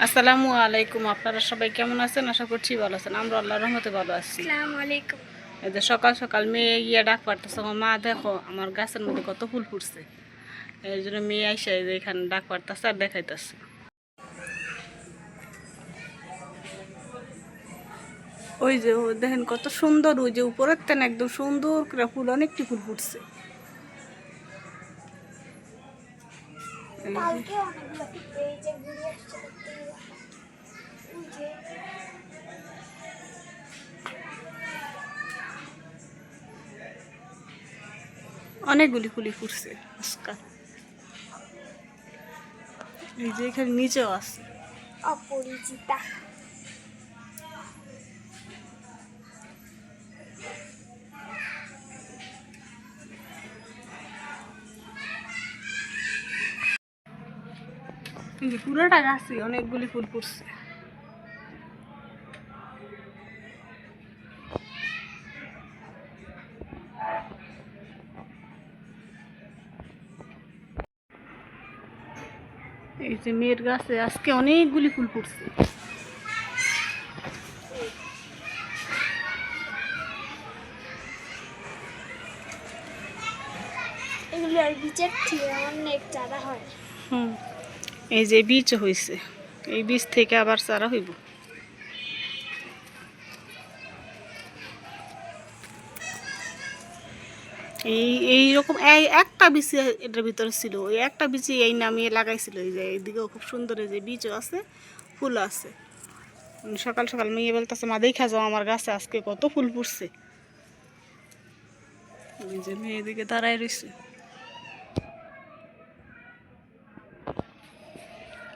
আসসালামু আলাইকুম। আপনারা সবাই কেমন আছেন? আশা করছি ভালো আছেন। আমরা আল্লাহর রহমতে ভালো আছি। আসসালামু আলাইকুম। এই যে সকাল সকাল মেয়ে গিয়ে ডাক পারতেছে, মা দেখো আমার গাছের মধ্যে কত ফুল ফুটছে। এই জন্য মেয়ে আইসা এই যে এখানে ডাক পারতেছে আর দেখাইতেছে। ওই যে দেখেন কত সুন্দর, ওই যে উপরের তেন একদম সুন্দর করে ফুল, অনেকটি ফুল ফুটছে। কালকে অনেকগুলো এই যে ঘুরে আসছে দেখতে ওই যে অনেকগুলি ফুলি ফুটছে আজকাল। এই যে এখানে নিচেও আছে। অপরিচিতা। এই যে পুরোটা গাছে অনেকগুলি ফুল ফুটছে। এই যে মেয়ের গাছে আজকে অনেকগুলি ফুল ফুটছে। এগুলো আর বিচার থেকে অনেক চারা হয়। হুম, এই যে বীজ হয়েছে, এই বীজ থেকে আবার চারা হইব। এইরকম একটা বীজ এটার ভিতরে ছিল, ওই একটা বীজ এই নামিয়ে লাগাইছিল। এই যে এইদিকেও খুব সুন্দর, এই যে বীজও আছে, ফুল আছে। সকাল সকাল মেয়ে বলতেছে, মা দেখা যাও আমার গাছে আজকে কত ফুল ফুটছে। এই যে মেয়ে এদিকে দাঁড়ায় রয়েছে।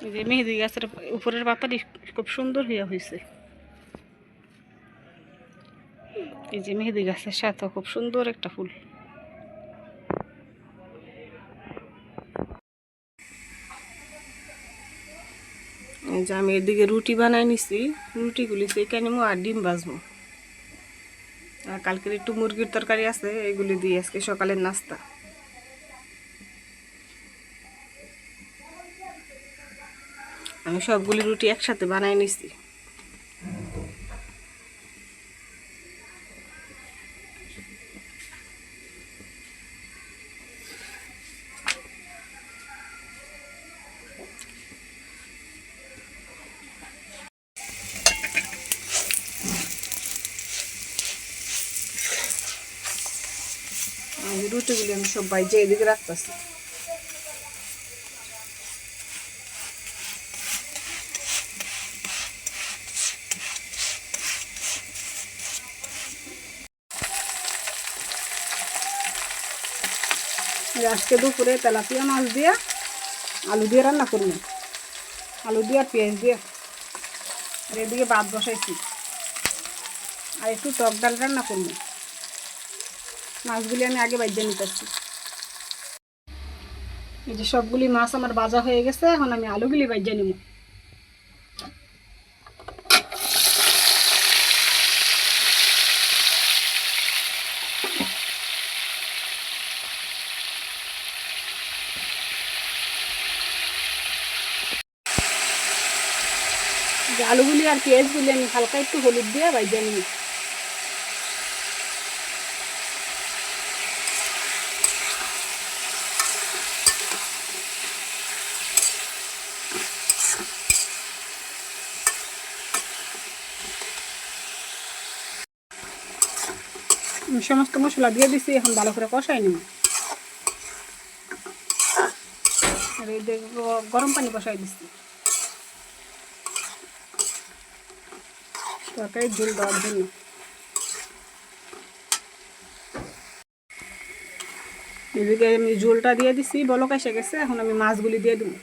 এই যে মেহেদি গাছের উপরের পাতাটি খুব সুন্দর হইয়া হয়েছে। এই যে মেহেদি গাছের সাথে খুব সুন্দর একটা ফুল। এই যে আমি এদিকে রুটি বানাই নিছি, রুটিগুলি সেখানে নিমু আর ডিম ভাজবো। আর কালকের একটু মুরগির তরকারি আছে, এগুলি দিয়ে আজকে সকালের নাস্তা। আমি সবগুলি রুটি একসাথে বানাই নিছি। রুটিগুলি আমি সব বাইজে এদিকে রাখতেছি। আজকে দুপুরে তেলাপিয়া মাছ দিয়ে আলু দিয়ে রান্না করবো, আলু দিয়ে আর পেঁয়াজ দিয়ে। আর এদিকে ভাত বসাইছি, আর একটু টক ডাল রান্না করবো। মাছগুলি আমি আগে বাইজে নিতেছি। এই যে সবগুলি মাছ আমার ভাজা হয়ে গেছে, এখন আমি আলুগুলি বাইজে নিব। যে আলুগুলি আর পেঁয়াজগুলি আমি হালকা একটু হলুদ দিয়ে বাইজে নিব। সমস্ত মশলা দিয়ে দিছি, এখন ভালো করে কষাই নিব। আর এই গরম পানি বসাই দিচ্ছি তরকারি ঝোল দেওয়ার জন্য। এদিকে আমি ঝোলটা দিয়ে দিছি, বলক এসে গেছে, এখন আমি মাছগুলি দিয়ে দেবো।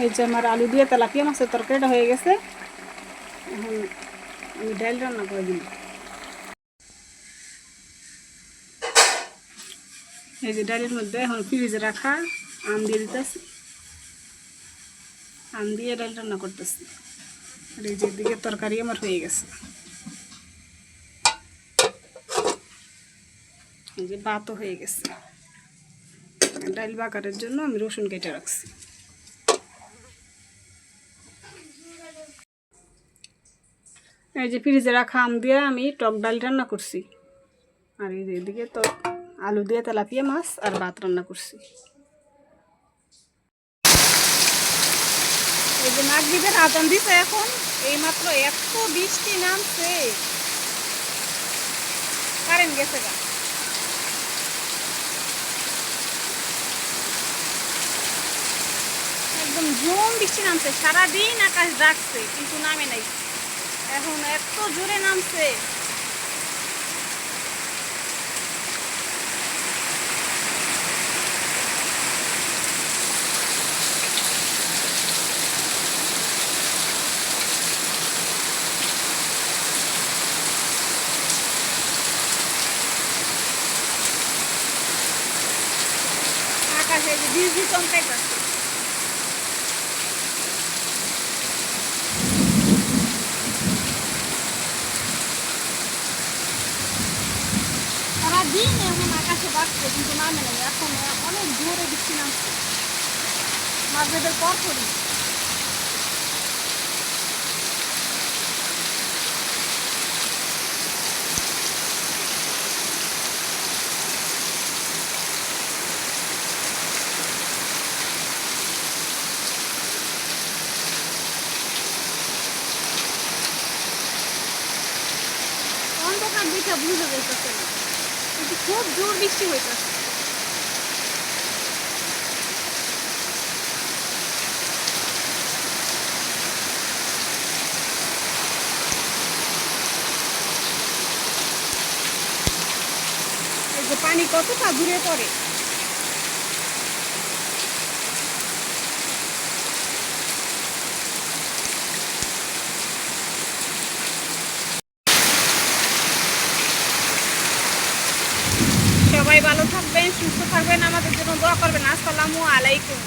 এই যে আমার আলু দিয়ে তেলাপিয়া মাছের তরকারিটা হয়ে গেছে, এখন আমি ডাল রান্না করে দিই। এই যে ডালের মধ্যে এখন ফ্রিজে রাখা আম দিয়ে দিতেছি। আম দিয়ে ডাল রান্না করতেছি। আর এই যে দিকে তরকারি আমার হয়ে গেছে। এই যে ভাতও হয়ে গেছে। ডাল বাগারের জন্য আমি রসুন কেটে রাখছি। এই যে ফ্রিজে রাখা আম দিয়ে আমি টক ডাল রান্না করছি। আর এই যে এদিকে তো আলু দিয়ে তেলাপিয়া মাছ আর ভাত রান্না করছি। এই যে মাগরিবের আজান দিছে এখন, এই মাত্র এত বৃষ্টি নামছে, কারেন্ট গেছে গা। একদম ঝুম বৃষ্টি নামছে, সারাদিন আকাশ ডাকছে কিন্তু নামে নাই, এখন এত জোরে নামছে। আকাশে যে বিজলি চমকাইতেছে। সারাদিন এমন আকাশে ডাকছে কিন্তু নামে নাই, এখন অনেক জোরে বৃষ্টি নামছে মাগরিবের পর পরই। অন্ধকার দেখে বুঝা যাইতেছে না, কিন্তু খুব জোর বৃষ্টি হইতেছে। এই যে পানি কতটা দূরে পড়ে। সবাই ভালো থাকবেন, সুস্থ থাকবেন, আমাদের জন্য দোয়া করবেন। আসসালামু আলাইকুম।